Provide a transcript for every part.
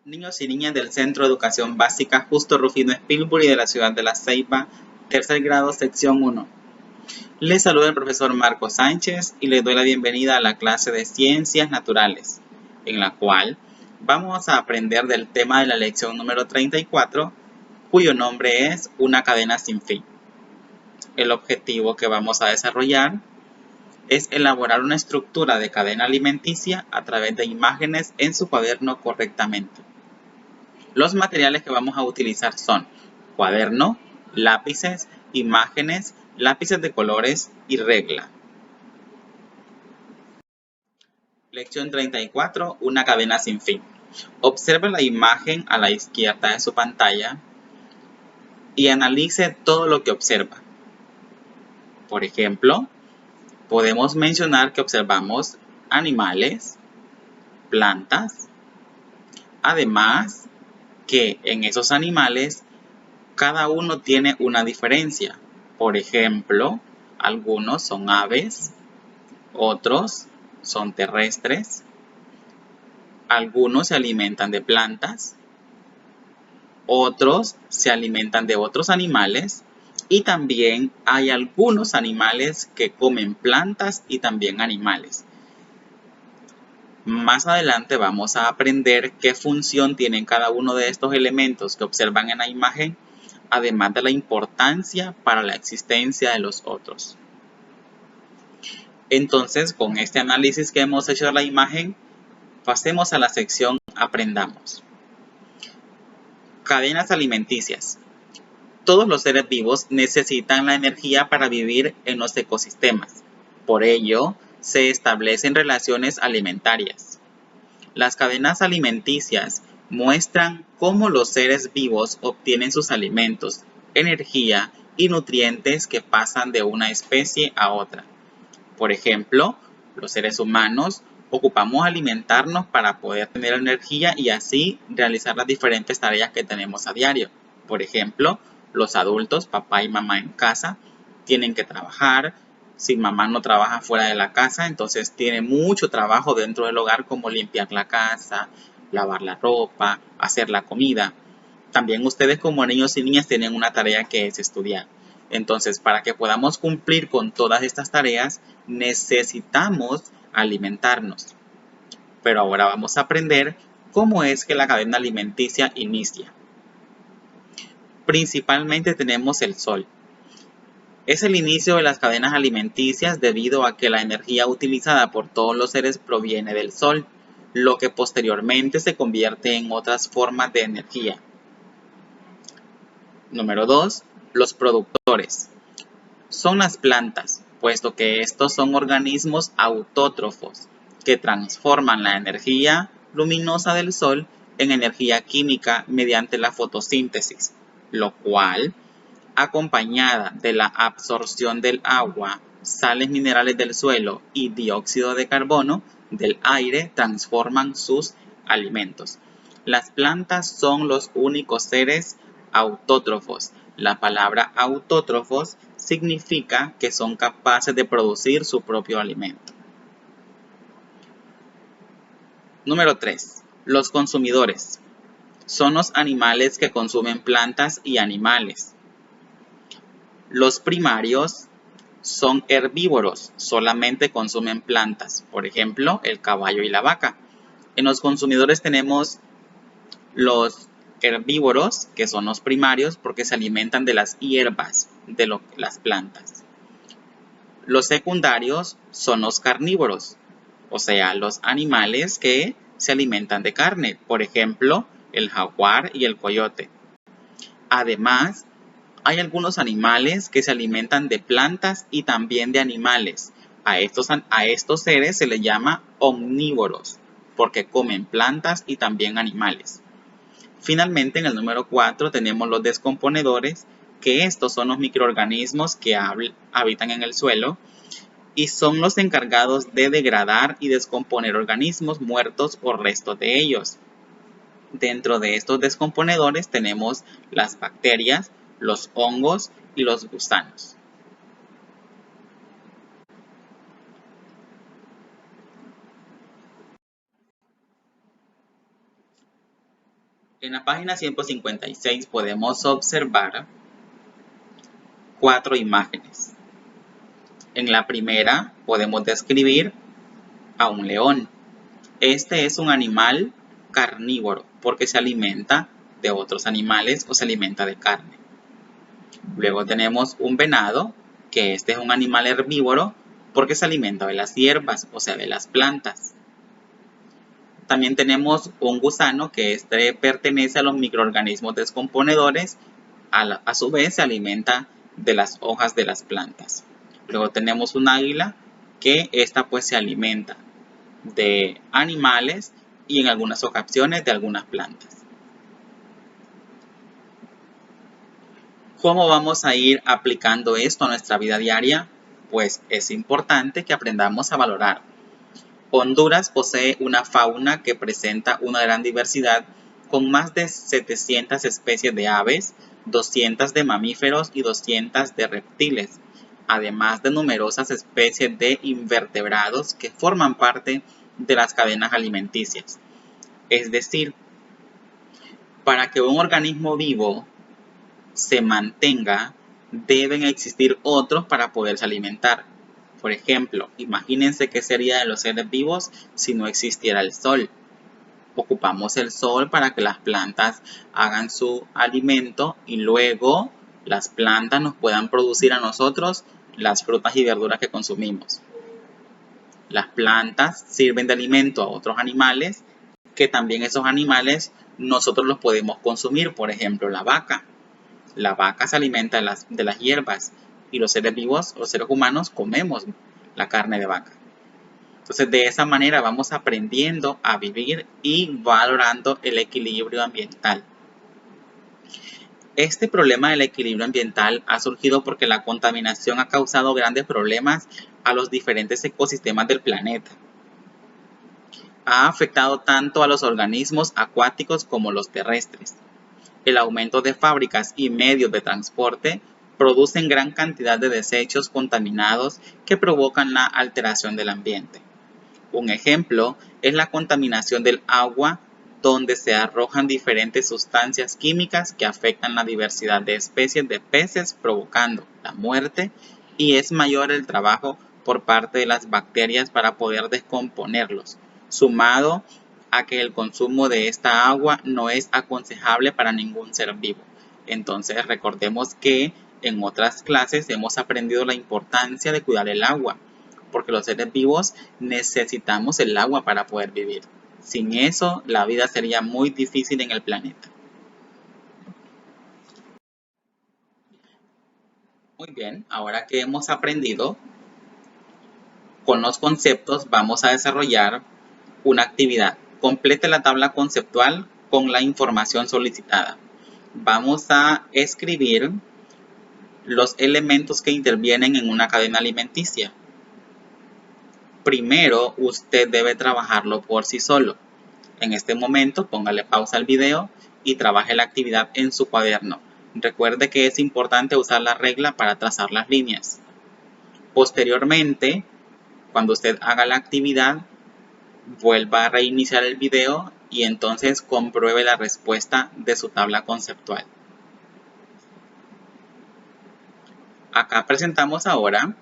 Niños y niñas del Centro de Educación Básica Justo Rufino Espilbury de la ciudad de La Ceiba, tercer grado, sección 1. Les saluda el profesor Marco Sánchez y les doy la bienvenida a la clase de Ciencias Naturales, en la cual vamos a aprender del tema de la lección número 34, cuyo nombre es Una cadena sin fin. El objetivo que vamos a desarrollar es elaborar una estructura de cadena alimenticia a través de imágenes en su cuaderno correctamente. Los materiales que vamos a utilizar son cuaderno, lápices, imágenes, lápices de colores y regla. Lección 34. Una cadena sin fin. Observe la imagen a la izquierda de su pantalla y analice todo lo que observa. Por ejemplo, podemos mencionar que observamos animales, plantas, además que en esos animales cada uno tiene una diferencia. Por ejemplo, algunos son aves, otros son terrestres, algunos se alimentan de plantas, otros se alimentan de otros animales y también hay algunos animales que comen plantas y también animales. Más adelante vamos a aprender qué función tienen cada uno de estos elementos que observan en la imagen, además de la importancia para la existencia de los otros. Entonces, con este análisis que hemos hecho de la imagen, pasemos a la sección Aprendamos. Cadenas alimenticias. Todos los seres vivos necesitan la energía para vivir en los ecosistemas. Por ello, se establecen relaciones alimentarias. Las cadenas alimenticias muestran cómo los seres vivos obtienen sus alimentos, energía y nutrientes que pasan de una especie a otra. Por ejemplo, los seres humanos ocupamos alimentarnos para poder tener energía y así realizar las diferentes tareas que tenemos a diario. Por ejemplo, los adultos, papá y mamá en casa, tienen que trabajar. Si mamá no trabaja fuera de la casa, entonces tiene mucho trabajo dentro del hogar, como limpiar la casa, lavar la ropa, hacer la comida. También ustedes como niños y niñas tienen una tarea que es estudiar. Entonces, para que podamos cumplir con todas estas tareas, necesitamos alimentarnos. Pero ahora vamos a aprender cómo es que la cadena alimenticia inicia. Principalmente tenemos el sol. Es el inicio de las cadenas alimenticias debido a que la energía utilizada por todos los seres proviene del sol, lo que posteriormente se convierte en otras formas de energía. Número 2. Los productores. Son las plantas, puesto que estos son organismos autótrofos que transforman la energía luminosa del sol en energía química mediante la fotosíntesis, lo cual, acompañada de la absorción del agua, sales minerales del suelo y dióxido de carbono del aire, transforman sus alimentos. Las plantas son los únicos seres autótrofos. La palabra autótrofos significa que son capaces de producir su propio alimento. Número 3. Los consumidores. Son los animales que consumen plantas y animales. Los primarios son herbívoros, solamente consumen plantas, por ejemplo, el caballo y la vaca. En los consumidores tenemos los herbívoros, que son los primarios, porque se alimentan de las hierbas de las plantas. Los secundarios son los carnívoros, o sea, los animales que se alimentan de carne, por ejemplo, el jaguar y el coyote. Además, hay algunos animales que se alimentan de plantas y también de animales. A estos seres se les llama omnívoros, porque comen plantas y también animales. Finalmente, en el número 4 tenemos los descomponedores, que estos son los microorganismos que habitan en el suelo y son los encargados de degradar y descomponer organismos muertos o restos de ellos. Dentro de estos descomponedores tenemos las bacterias, los hongos y los gusanos. En la página 156 podemos observar 4 imágenes. En la primera podemos describir a un león. Este es un animal carnívoro porque se alimenta de otros animales o se alimenta de carne. Luego tenemos un venado, que este es un animal herbívoro porque se alimenta de las hierbas, o sea, de las plantas. También tenemos un gusano, que este pertenece a los microorganismos descomponedores, a su vez se alimenta de las hojas de las plantas. Luego tenemos un águila, que esta pues se alimenta de animales y en algunas ocasiones de algunas plantas. ¿Cómo vamos a ir aplicando esto a nuestra vida diaria? Pues es importante que aprendamos a valorar. Honduras posee una fauna que presenta una gran diversidad con más de 700 especies de aves, 200 de mamíferos y 200 de reptiles, además de numerosas especies de invertebrados que forman parte de las cadenas alimenticias. Es decir, para que un organismo vivo se mantenga, deben existir otros para poderse alimentar. Por ejemplo, imagínense qué sería de los seres vivos si no existiera el sol. Ocupamos el sol para que las plantas hagan su alimento y luego las plantas nos puedan producir a nosotros las frutas y verduras que consumimos. Las plantas sirven de alimento a otros animales, que también esos animales nosotros los podemos consumir. Por ejemplo, la vaca. La vaca se alimenta de las hierbas y los seres vivos, los seres humanos, comemos la carne de vaca. Entonces, de esa manera vamos aprendiendo a vivir y valorando el equilibrio ambiental. Este problema del equilibrio ambiental ha surgido porque la contaminación ha causado grandes problemas a los diferentes ecosistemas del planeta. Ha afectado tanto a los organismos acuáticos como los terrestres. El aumento de fábricas y medios de transporte producen gran cantidad de desechos contaminados que provocan la alteración del ambiente. Un ejemplo es la contaminación del agua, donde se arrojan diferentes sustancias químicas que afectan la diversidad de especies de peces, provocando la muerte, y es mayor el trabajo por parte de las bacterias para poder descomponerlos, sumado a que el consumo de esta agua no es aconsejable para ningún ser vivo. Entonces recordemos que en otras clases hemos aprendido la importancia de cuidar el agua, porque los seres vivos necesitamos el agua para poder vivir. Sin eso, la vida sería muy difícil en el planeta. Muy bien, ahora que hemos aprendido con los conceptos, vamos a desarrollar una actividad. Complete la tabla conceptual con la información solicitada. Vamos a escribir los elementos que intervienen en una cadena alimenticia. Primero, usted debe trabajarlo por sí solo. En este momento, póngale pausa al video y trabaje la actividad en su cuaderno. Recuerde que es importante usar la regla para trazar las líneas. Posteriormente, cuando usted haga la actividad, vuelva a reiniciar el video y entonces compruebe la respuesta de su tabla conceptual. Acá presentamos ahora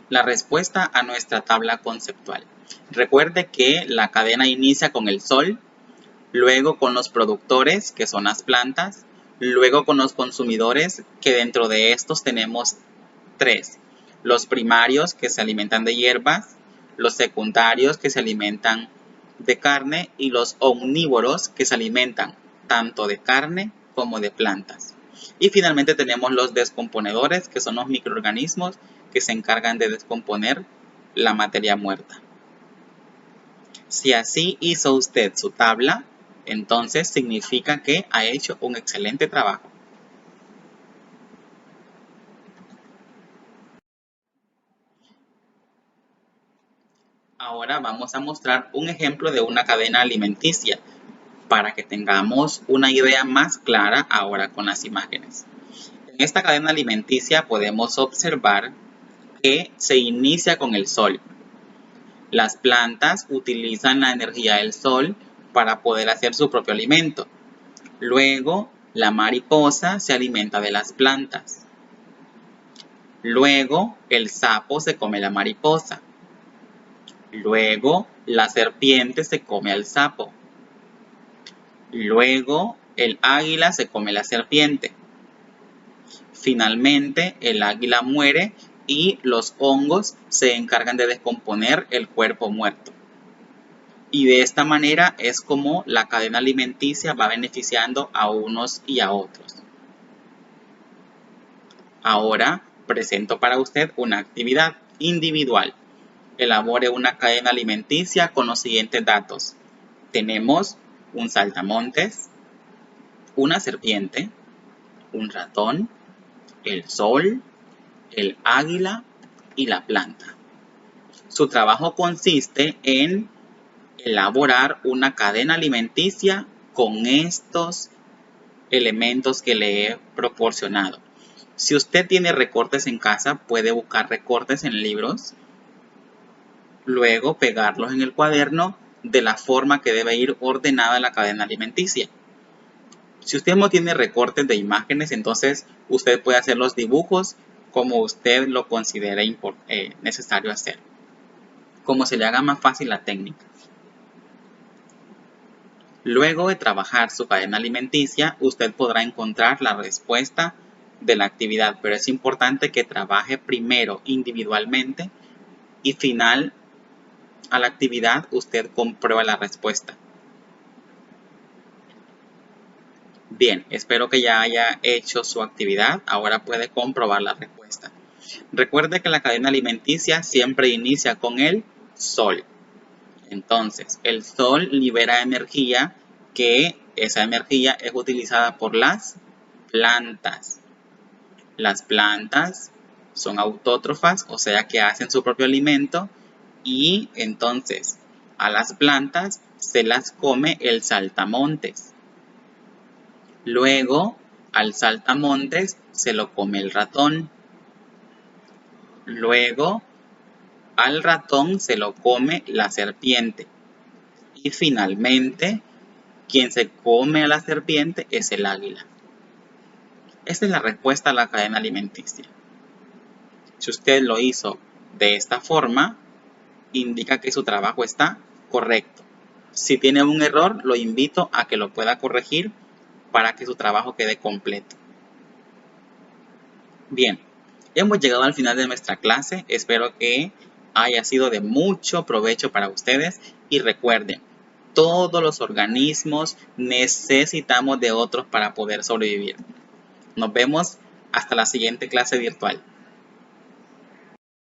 la respuesta a nuestra tabla conceptual. Recuerde que la cadena inicia con el sol, luego con los productores, que son las plantas, luego con los consumidores, que dentro de estos tenemos 3. Los primarios, que se alimentan de hierbas, los secundarios, que se alimentan de carne, y los omnívoros, que se alimentan tanto de carne como de plantas. Y finalmente tenemos los descomponedores, que son los microorganismos que se encargan de descomponer la materia muerta. Si así hizo usted su tabla, entonces significa que ha hecho un excelente trabajo. Ahora vamos a mostrar un ejemplo de una cadena alimenticia para que tengamos una idea más clara ahora con las imágenes. En esta cadena alimenticia podemos observar que se inicia con el sol. Las plantas utilizan la energía del sol para poder hacer su propio alimento. Luego, la mariposa se alimenta de las plantas. Luego, el sapo se come la mariposa. Luego, la serpiente se come al sapo. Luego, el águila se come la serpiente. Finalmente, el águila muere y los hongos se encargan de descomponer el cuerpo muerto. Y de esta manera es como la cadena alimenticia va beneficiando a unos y a otros. Ahora presento para usted una actividad individual. Elabore una cadena alimenticia con los siguientes datos. Tenemos un saltamontes, una serpiente, un ratón, el sol, el águila y la planta. Su trabajo consiste en elaborar una cadena alimenticia con estos elementos que le he proporcionado. Si usted tiene recortes en casa, puede buscar recortes en libros, luego pegarlos en el cuaderno de la forma que debe ir ordenada la cadena alimenticia. Si usted no tiene recortes de imágenes, entonces usted puede hacer los dibujos como usted lo considere necesario hacer, como se le haga más fácil la técnica. Luego de trabajar su cadena alimenticia, usted podrá encontrar la respuesta de la actividad, pero es importante que trabaje primero individualmente y final a la actividad usted comprueba la respuesta. Bien, espero que ya haya hecho su actividad. Ahora puede comprobar la respuesta. Recuerde que la cadena alimenticia siempre inicia con el sol. Entonces, el sol libera energía, que esa energía es utilizada por las plantas. Las plantas son autótrofas, o sea que hacen su propio alimento, y entonces a las plantas se las come el saltamontes. Luego, al saltamontes se lo come el ratón. Luego, al ratón se lo come la serpiente. Y finalmente, quien se come a la serpiente es el águila. Esta es la respuesta a la cadena alimenticia. Si usted lo hizo de esta forma, indica que su trabajo está correcto. Si tiene un error, lo invito a que lo pueda corregir para que su trabajo quede completo. Bien, hemos llegado al final de nuestra clase. Espero que haya sido de mucho provecho para ustedes y recuerden, todos los organismos necesitamos de otros para poder sobrevivir. Nos vemos hasta la siguiente clase virtual.